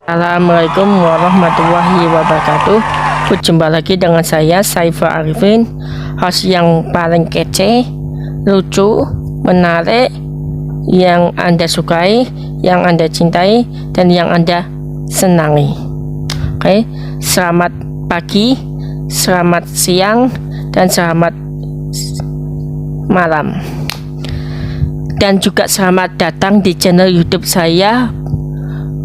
Assalamualaikum warahmatullahi wabarakatuh. Berjumpa lagi dengan saya Saiful Arifin, host yang paling kece, lucu, menarik, yang Anda sukai, yang Anda cintai, dan yang Anda senangi. Oke, selamat pagi, selamat siang, dan selamat malam. Dan juga selamat datang di channel YouTube saya,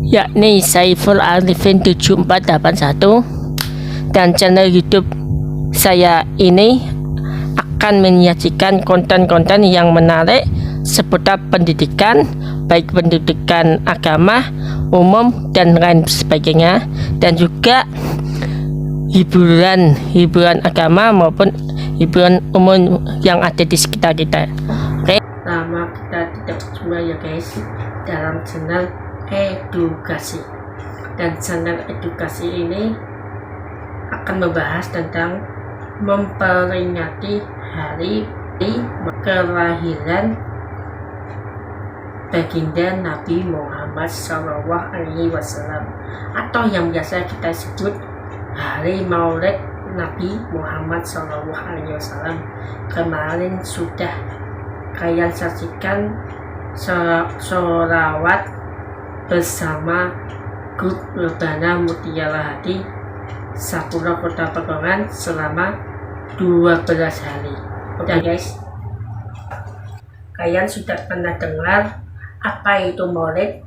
yakni Saiful Arifin 7481. Dan channel YouTube saya ini akan menyajikan konten-konten yang menarik seputar pendidikan, baik pendidikan agama, umum, dan lain sebagainya, dan juga hiburan agama maupun hiburan umum yang ada di sekitar kita. Oke, lama kita tidak berjumpa ya guys dalam channel edukasi. Dan channel edukasi ini akan membahas tentang memperingati hari kelahiran baginda Nabi Muhammad SAW, atau yang biasa kita sebut hari Maulid Nabi Muhammad SAW. Kemarin sudah kalian saksikan sholawat bersama grup Rebana Mutiara Hati Sapura Kota Pekalongan selama 12 hari. Oke guys, kalian sudah pernah dengar apa itu Maulid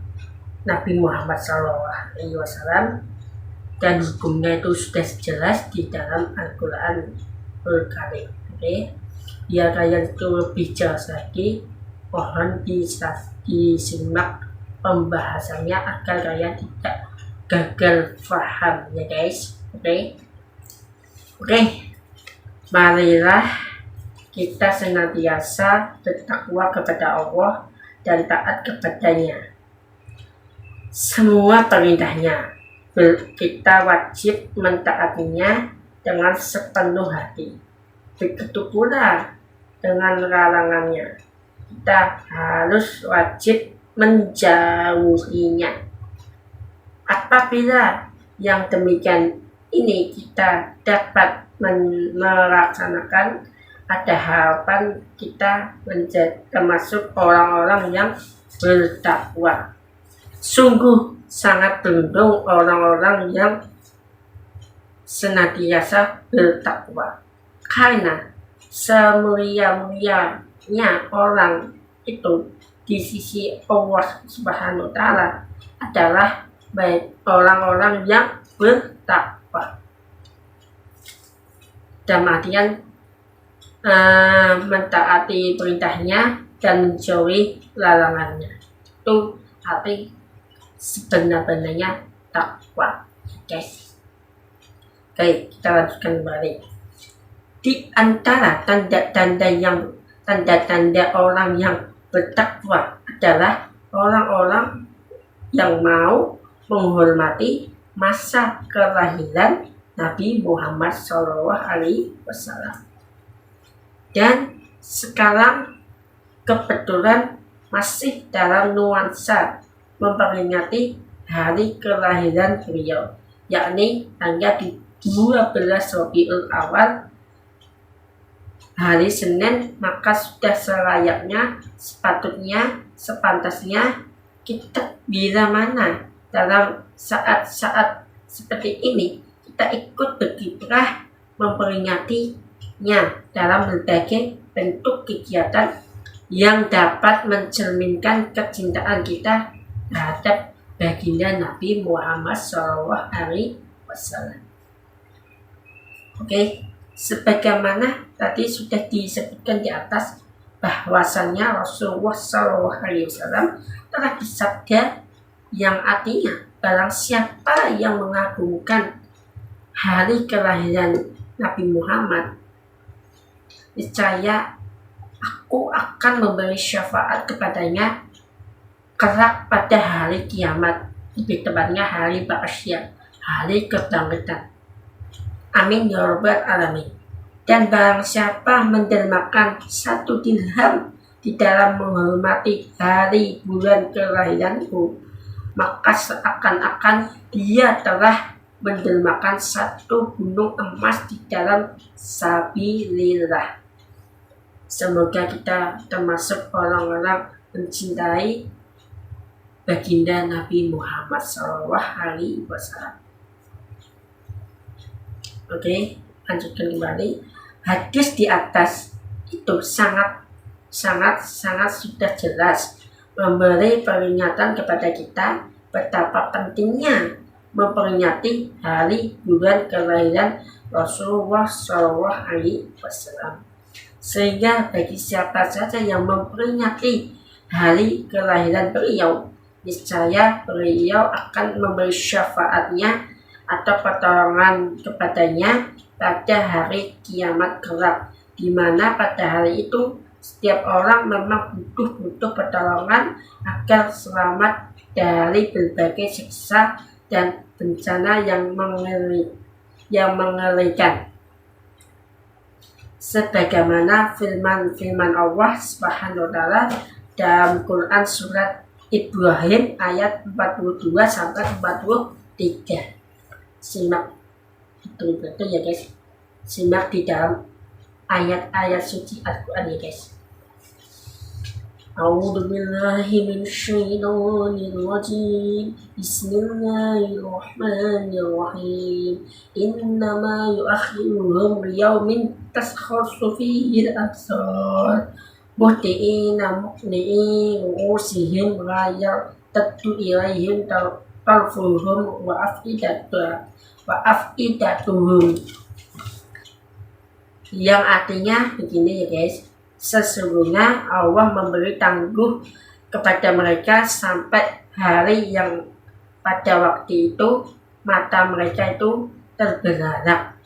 Nabi Muhammad SAW, dan hukumnya itu sudah jelas di dalam Al-Quran Al-Karim. Oke, biar kalian itu lebih jelas lagi, mohon disimak pembahasannya agar kalian tidak gagal paham ya guys. Oke, marilah kita senantiasa bertakwa kepada Allah dan taat kepadanya. Semua perintahnya kita wajib mentaatinya dengan sepenuh hati. Begitu pula dengan larangannya, kita harus wajib menjauhinya. Apabila yang demikian ini kita dapat melaksanakan, ada harapan kita menjadi termasuk orang-orang yang bertakwa. Sungguh sangat beruntung orang-orang yang senantiasa bertakwa, karena semulia-mulianya orang itu di sisi Allah Subhanahu wa Ta'ala adalah baik orang-orang yang bertakwa. Dalam artian mentaati perintahnya dan menjauhi larangannya. Itu arti sebenar-benarnya takwa. Oke, kita lanjutkan kembali. Di antara tanda-tanda orang yang bertakwa adalah orang-orang yang mau menghormati masa kelahiran Nabi Muhammad SAW. Dan sekarang kebetulan masih dalam nuansa memperingati hari kelahiran beliau, yakni tanggal 12 Rabiul Awal, hari Senin. Maka sudah selayaknya, sepantasnya kita bila mana dalam saat-saat seperti ini kita ikut berkiprah memperingatinya dalam berbagai bentuk kegiatan yang dapat mencerminkan kecintaan kita terhadap baginda Nabi Muhammad SAW. Oke, sebagaimana tadi sudah disebutkan di atas, bahwasannya Rasulullah SAW telah bersabda yang artinya, barang siapa yang mengagungkan hari kelahiran Nabi Muhammad, niscaya aku akan memberi syafaat kepadanya kelak pada hari kiamat, lebih tepatnya hari ba'asyah, hari kebangkitan. Amin ya rabbal alamin. Dan barang siapa mendermakan 1 dirham di dalam menghormati hari bulan kelahiranku, maka seakan-akan dia telah mendelmakan satu gunung emas di dalam sabilillah. Semoga kita termasuk orang-orang mencintai baginda Nabi Muhammad SAW. Oke, lanjutkan kembali. Hadis di atas itu sangat sudah jelas memberi peringatan kepada kita betapa pentingnya memperingati hari bulan kelahiran Rasulullah SAW. Sehingga bagi siapa saja yang memperingati hari kelahiran beliau, niscaya beliau akan memberi syafaatnya atau pertolongan kepadanya pada hari kiamat kelak, di mana pada hari itu setiap orang memang butuh pertolongan agar selamat dari berbagai siksa dan bencana yang mengerikan. Sebagaimana firman Allah Subhanahu wa taala dalam Quran surat Ibrahim ayat 42 sampai 43. Simak betul-betul ya guys. Simak di dalam ayat-ayat suci Al-Quran ya guys. A'udzu billahi minasyaitonir rajim. Bismillahirrahmanirrahim. Innama yu'akhiruhum liyaumin taskhasu fihi al-absar. Muhti'ina muqni'i ru'usihim la yartaddu ilaihim tarfuhum wa afidatuhum. Yang artinya begini ya guys. Sesungguhnya Allah memberi tangguh kepada mereka sampai hari yang pada waktu itu mata mereka itu terbelalak.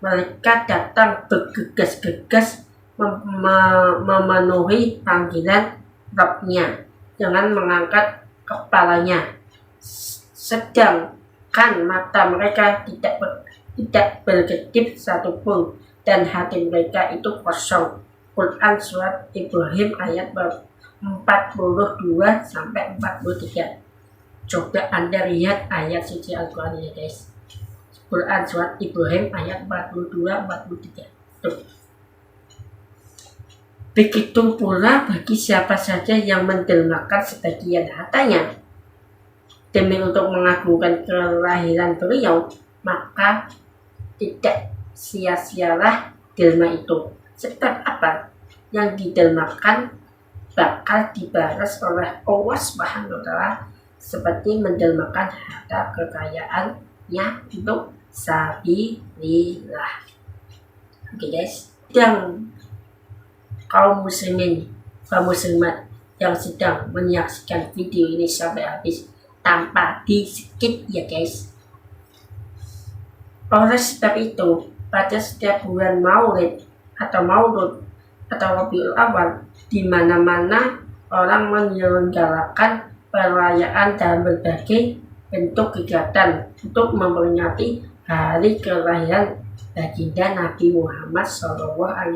Mereka datang bergegas-gegas memenuhi panggilan Rabb-nya dengan mengangkat kepalanya. Sedangkan mata mereka tidak berkedip satupun dan hati mereka itu kosong. Quran surat Ibrahim ayat 42 sampai 43. Coba Anda lihat ayat suci Al-Quran ya guys. Quran surat Ibrahim ayat 42-43. Tuh. Begitu pula bagi siapa saja yang mendelmakan sebagian hartanya demi untuk mengagungkan kelahiran beliau, maka tidak sia-sialah delma itu. Sebab apa? Yang didelmakan bakal dibalas oleh Allah Subhanahu wa taala seperti mendelmakan harta kekayaannya untuk sabilillah. Oke guys, yang kaum muslimat yang sedang menyaksikan video ini sampai habis tanpa di skip ya guys. Oleh sebab itu, pada setiap bulan Maulid atau Rabiul Awal, di mana-mana orang menyelenggarakan perayaan dalam berbagai bentuk kegiatan untuk memperingati hari kelahiran baginda Nabi Muhammad SAW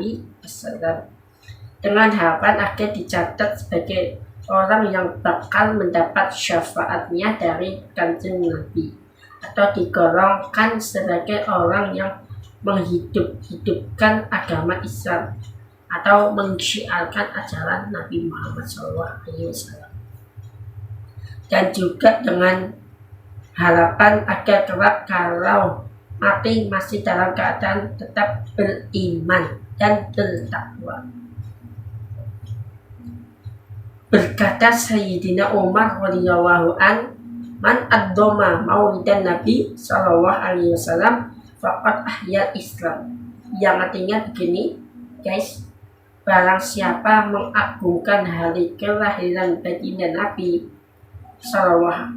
dengan harapan agar dicatat sebagai orang yang bakal mendapat syafaatnya dari Kanjeng Nabi, atau digolongkan sebagai orang yang menghidupkan agama Islam atau mensyiarkan ajaran Nabi Muhammad SAW. Dan juga dengan harapan agar kelak kalau mati masih dalam keadaan tetap beriman dan bertakwa. Berkata Sayyidina Umar radhiyallahu an, man ad-doma maulidan Nabi SAW faqad ahyal Islam. Yang artinya begini guys, barang siapa mengagungkan hari kelahiran baginda Nabi SAW,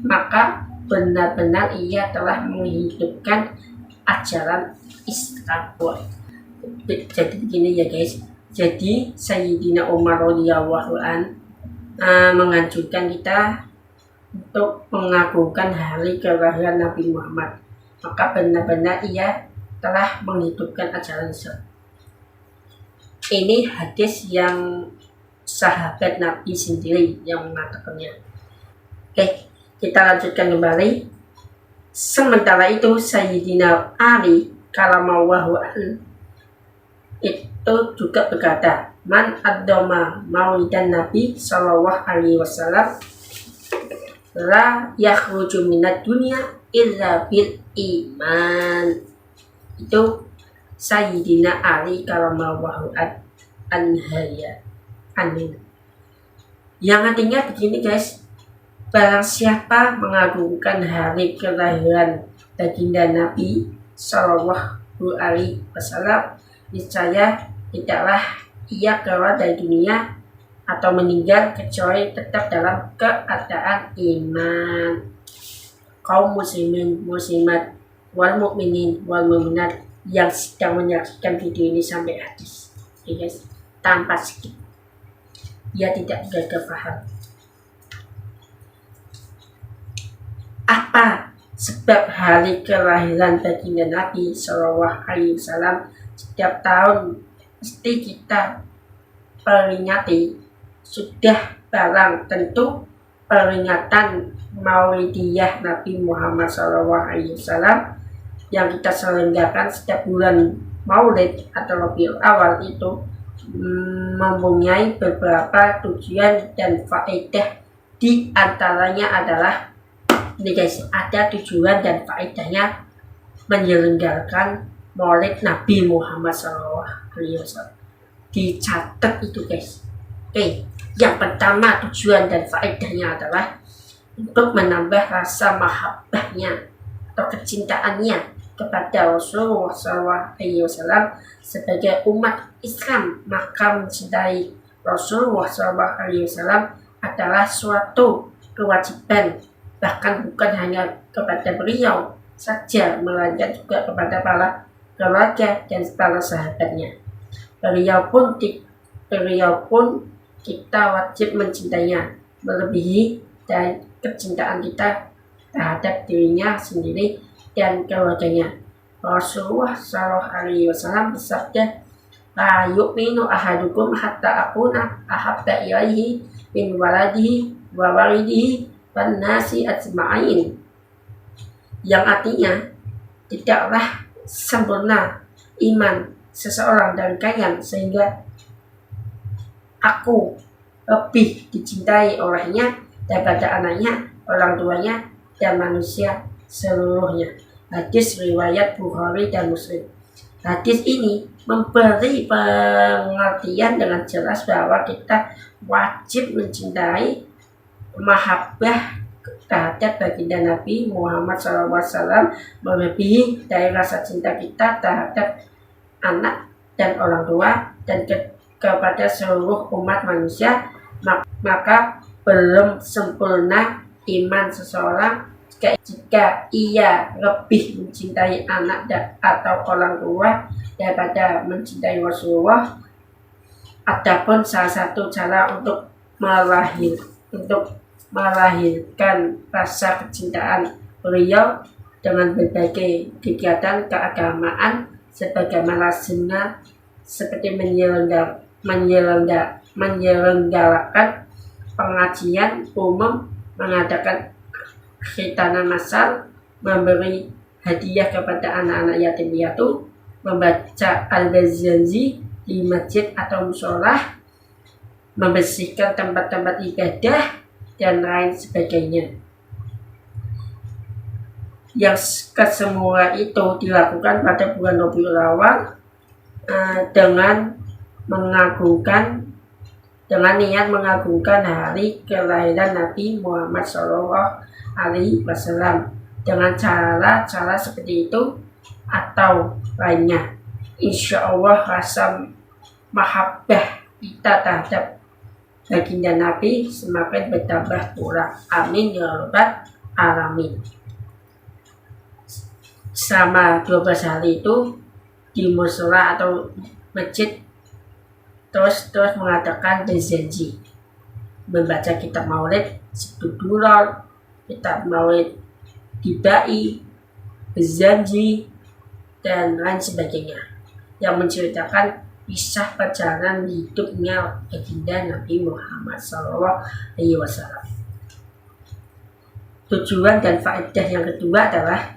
maka benar-benar ia telah menghidupkan ajaran Islam. Jadi begini ya guys, jadi Sayyidina Umar radhiyallahu an menganjurkan kita untuk mengagungkan hari kelahiran Nabi Muhammad, maka benar-benar ia telah menghidupkan ajaran Islam. Ini hadis yang sahabat Nabi sendiri yang mengatakannya. Oke, kita lanjutkan kembali. Sementara itu Sayyidina Ali karamallahu anhu itu juga berkata, man ad-doma maulidan Nabi sallallahu alaihi wasallam la yakhruju minad dunya illa bil iman. Itu Sayyidina Ali karamallahu anhu. Yang artinya begini guys, barang siapa mengagungkan hari kelahiran baginda Nabi sallallahu alaihi wasallam, niscaya tidaklah ia keluar dari dunia atau meninggal kecuali tetap dalam keadaan iman. Kaum muslimin muslimat wal mukminin wal mukminat yang sedang menyaksikan video ini sampai habis, oke guys, tanpa skip, ia tidak gagal paham. Apa sebab hari kelahiran baginda Nabi Shallallahu Alaihi Wasallam setiap tahun mesti kita peringati? Sudah barang tentu peringatan Maulidiyah Nabi Muhammad SAW yang kita selenggarakan setiap bulan Maulid atau Rabiul Awal itu mempunyai beberapa tujuan dan faedah. Di antaranya adalah ini guys, ada tujuan dan faedahnya menyelenggarakan Maulid Nabi Muhammad SAW. Dicatat itu guys. Oke, yang pertama tujuan dan faedahnya adalah untuk menambah rasa mahabbahnya atau kecintaannya kepada Rasulullah SAW sebagai umat Islam. Maka mencintai Rasulullah SAW adalah suatu kewajiban, bahkan bukan hanya kepada beliau saja, melainkan juga kepada para keluarga dan para sahabatnya. Beliau pun kita wajib mencintainya melebihi dari kecintaan kita terhadap dirinya sendiri dan keluarganya. Rasulullah SAW bersabda, la yu'minu ahadukum hatta akuna ahabba ilaihi min waladihi wa walidihi wan nasi ajma'in. Yang artinya, tidaklah sempurna iman seseorang dan kalian sehingga aku lebih dicintai olehnya daripada anaknya, orang tuanya, dan manusia seluruhnya. Hadis riwayat Bukhari dan Muslim. Hadis ini memberi pengertian dengan jelas bahwa kita wajib mencintai mahabbah terhadap baginda Nabi Muhammad SAW melebihi dari rasa cinta kita terhadap anak dan orang tua dan kepada seluruh umat manusia. Maka belum sempurna iman seseorang jika ia lebih mencintai anak atau orang tua daripada mencintai Rasulullah. Adapun salah satu cara untuk melahirkan rasa kecintaan beliau dengan berbagai kegiatan keagamaan sebagaimana sunnah, seperti menyelenggarakan pengajian umum, mengadakan khitanan massal, memberi hadiah kepada anak-anak yatim piatu, membaca al-Ghazali di masjid atau musola, membersihkan tempat-tempat ibadah, dan lain sebagainya. Yang kesemua itu dilakukan pada bulan Rabiul Awal dengan niat mengagungkan hari kelahiran Nabi Muhammad SAW dengan cara-cara seperti itu atau lainnya. Insya Allah rasa mahabbah kita terhadap baginda Nabi semakin bertambah pula. Amin ya rabbal alamin. Selama 12 hari itu di musola atau masjid terus mengadakan berjanji, membaca kitab maulid, Situduror, kitab maulid Dibai, berjanji, dan lain sebagainya yang menceritakan kisah perjalanan hidupnya baginda Nabi Muhammad SAW. Tujuan dan faedah yang kedua adalah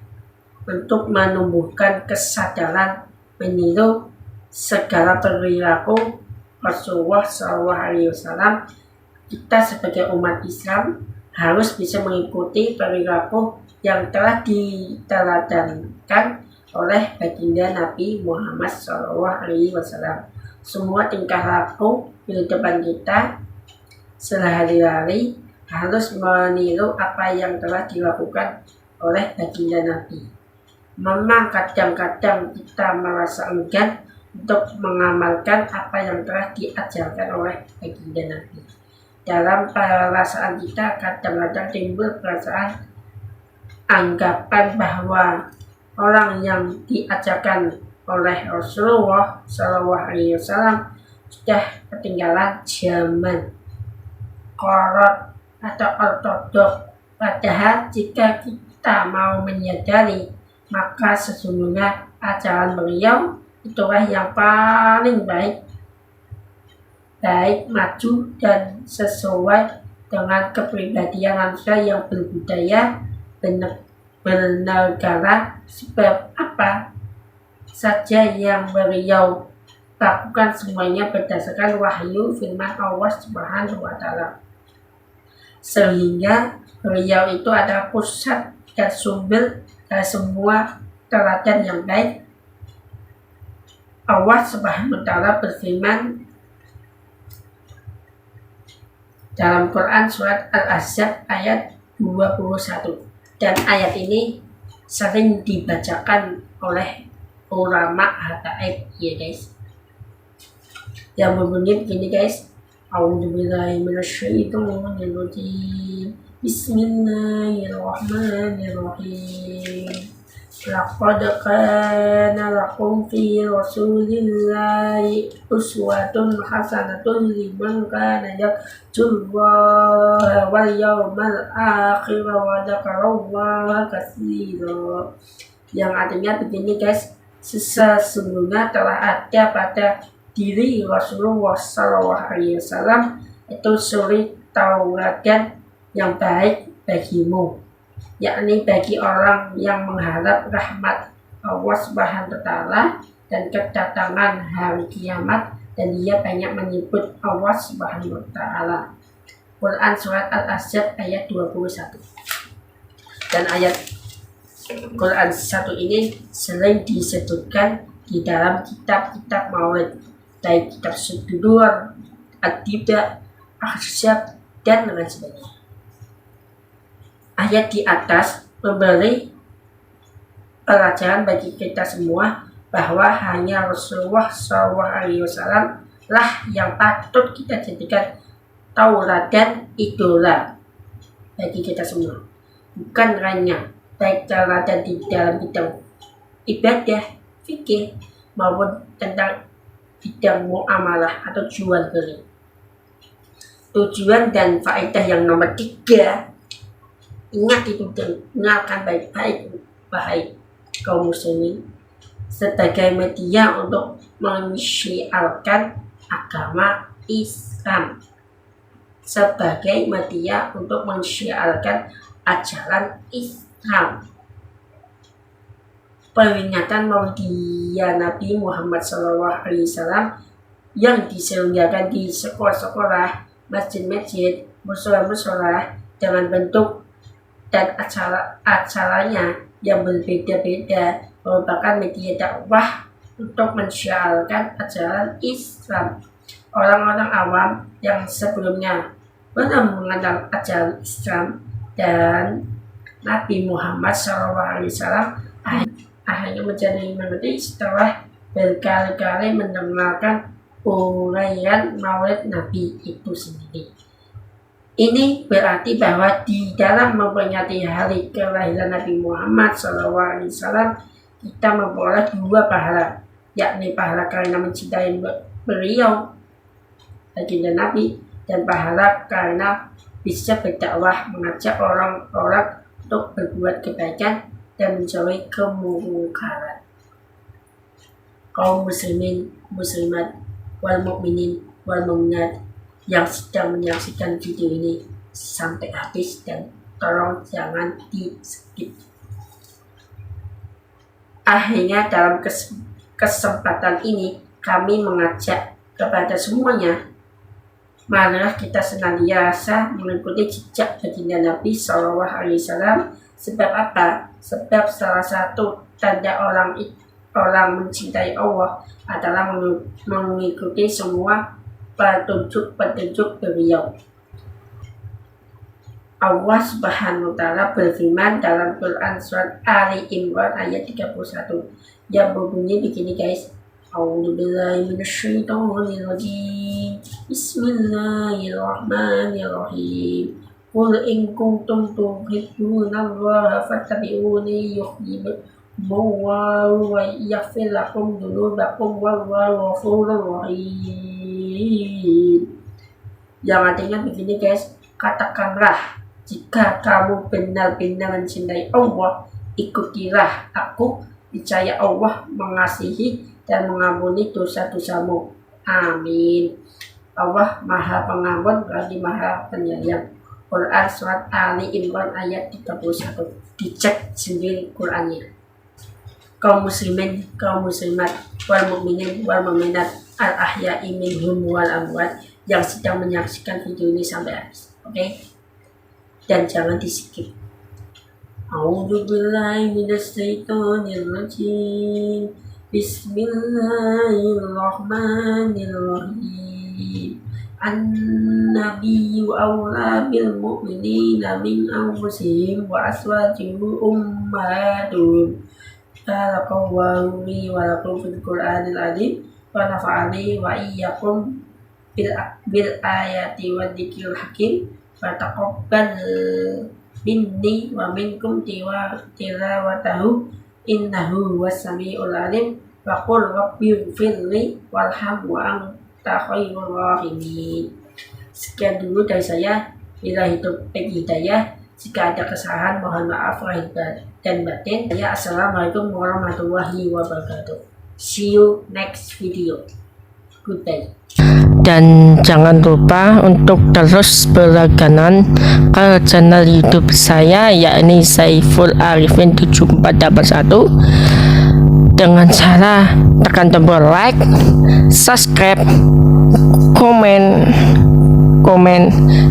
untuk menumbuhkan kesadaran meniru segala perilaku Rasulullah SAW. Kita sebagai umat Islam harus bisa mengikuti perilaku yang telah diteladankan oleh baginda Nabi Muhammad SAW. Semua tingkah laku kehidupan kita sehari-hari harus meniru apa yang telah dilakukan oleh baginda Nabi. Memang kadang-kadang kita merasa enggan untuk mengamalkan apa yang telah diajarkan oleh baginda Nabi. Dalam perasaan kita kadang-kadang timbul perasaan anggapan bahwa orang yang diajarkan oleh Rasulullah SAW sudah ketinggalan zaman, korot atau ortodok. Padahal jika kita mau menyadari, maka sesungguhnya ajaran beliau itulah yang paling baik, maju dan sesuai dengan kepribadian manusia yang berbudaya, bernegara. Sebab apa saja yang beliau lakukan semuanya berdasarkan wahyu firman Allah Subhanahu wa Ta'ala, sehingga beliau itu adalah pusat dan sumber dari semua teladan yang baik. Allah Subhanahu wa Ta'ala berfirman dalam Quran surat Al-Ahzab ayat 21, dan ayat ini sering dibacakan oleh ulama habaib ya guys, yang berbunyi begini guys. A'udzubillahi minasyaitonirrajim. Bismillahirrahmanirrahim. Laqad kana lakum fi rasulillahi uswatun hasanatun liman kana yarjullaha wal yawmal akhir wa dzakarallaha katsira. Yang artinya begini guys, sesungguhnya telah ada pada diri Rasulullah SAW itu suri tauladan yang baik bagimu, yakni bagi orang yang mengharap rahmat Allah Subhanahu wa Ta'ala dan kedatangan hari kiamat, dan dia banyak menyebut Allah Subhanahu wa Ta'ala. Quran surat Al-Ahzab ayat 21. Dan ayat Quran 1 ini sering disebutkan di dalam kitab-kitab maulid, baik kitab Sudur, Ad-Diba, Ahzab, dan lain sebagainya. Ayat di atas memberi pelajaran bagi kita semua bahwa hanya Rasulullah SAW lah yang patut kita jadikan tauladan idola bagi kita semua, bukan lainnya, baik tauladan di dalam bidang ibadah, fikih, maupun tentang bidang muamalah atau jual beli. Tujuan dan faedah yang nomor 3, ingat itu, dengarkan baik-baik wahai kaum muslimin, sebagai media untuk mensyiarkan agama Islam, sebagai media untuk mensyiarkan ajaran Islam. Peringatan Maulidiyah Nabi Muhammad SAW yang diselenggarakan di sekolah-sekolah, masjid-masjid, musola-musola dengan bentuk dan acaranya yang berbeda-beda merupakan media dakwah untuk mensyiarkan ajaran Islam. Orang-orang awam yang sebelumnya belum mengenal ajaran Islam dan Nabi Muhammad SAW akhirnya menjadi mengerti setelah berkali-kali mendengarkan uraian Maulid Nabi itu sendiri. Ini berarti bahwa di dalam memperingati hari kelahiran Nabi Muhammad SAW, kita memperoleh 2 pahala, yakni pahala karena mencintai beliau, baginda Nabi, dan pahala karena bisa berdakwah, mengajak orang-orang untuk berbuat kebaikan dan menjauhi kemungkaran. Kaum muslimin muslimat wal mukminin wal mu'minat yang sedang menyaksikan video ini sampai habis, dan tolong jangan di skip. Akhirnya dalam kesempatan ini kami mengajak kepada semuanya, marilah kita senantiasa mengikuti jejak baginda Nabi Shallallahu Alaihi Wasallam. Sebab apa? Sebab salah satu tanda orang mencintai Allah adalah mengikuti semua petunjuk beliau. Allah Subhanahu wa Ta'ala berfirman dalam Quran surat Ali Imran ayat 31 yang berbunyi begini guys. A'udzubillahi minasyaitonirrajim. Bismillahirrahmanirrahim. Qul in kuntum tuhibbunallaha fattabi'uni yuhibbukumullahu wa yaghfir lakum dzunubakum wallahu ghafurur rahim. Yang artinya begini guys, katakanlah, jika kamu benar-benar mencintai Allah, ikutilah aku, niscaya Allah mengasihi dan mengampuni dosa-dosamu. Amin. Allah Maha Pengampun lagi Maha Penyayang. Quran surat Ali Imran ayat 31. Dicek sendiri Qurannya. Kaum muslimin, kaum muslimat, wal mukminin wal mu'minat, al ahya'i minhum wal amwat yang sedang menyaksikan video ini sampai habis. Oke? Dan jangan di skip. A'udzubillahi minasyaitonirrajim. Bismillahirrahmanirrahim. An-nabiyyu awla bil mu'minina min anfusihim wa azwajuhum ummahatuhum. Barakallahu li wa lakum fil Qur'anil azim wa nafa'ani wa iyyakum bil ayati wa dzikril hakim. Fataqabbal minni wa minkum tilawatahu innahu was-sami'ul alim. Wa qul rabbighfirli warham wa anta khairur rahimin. Sekian dulu dari saya. Bila hidup hidayah. Jika ada kesalahan mohon maaf lahir dan batin. Assalamualaikum warahmatullahi wabarakatuh. See you next video. Good day. Dan jangan lupa untuk terus berlangganan ke channel YouTube saya, yakni Saiful Arifin 7481, dengan cara tekan tombol like, subscribe, komen,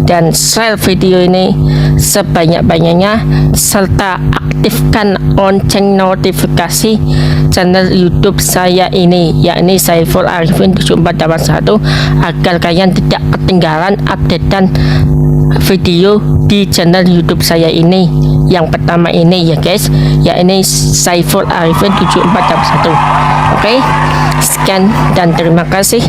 dan share video ini sebanyak-banyaknya, serta aktifkan lonceng notifikasi channel YouTube saya ini, yakni Saiful Arifin 7481, agar kalian tidak ketinggalan updatean video di channel YouTube saya ini. Yang pertama ini ya guys, yakni Saiful Arifin 7481. Oke, sekian dan terima kasih.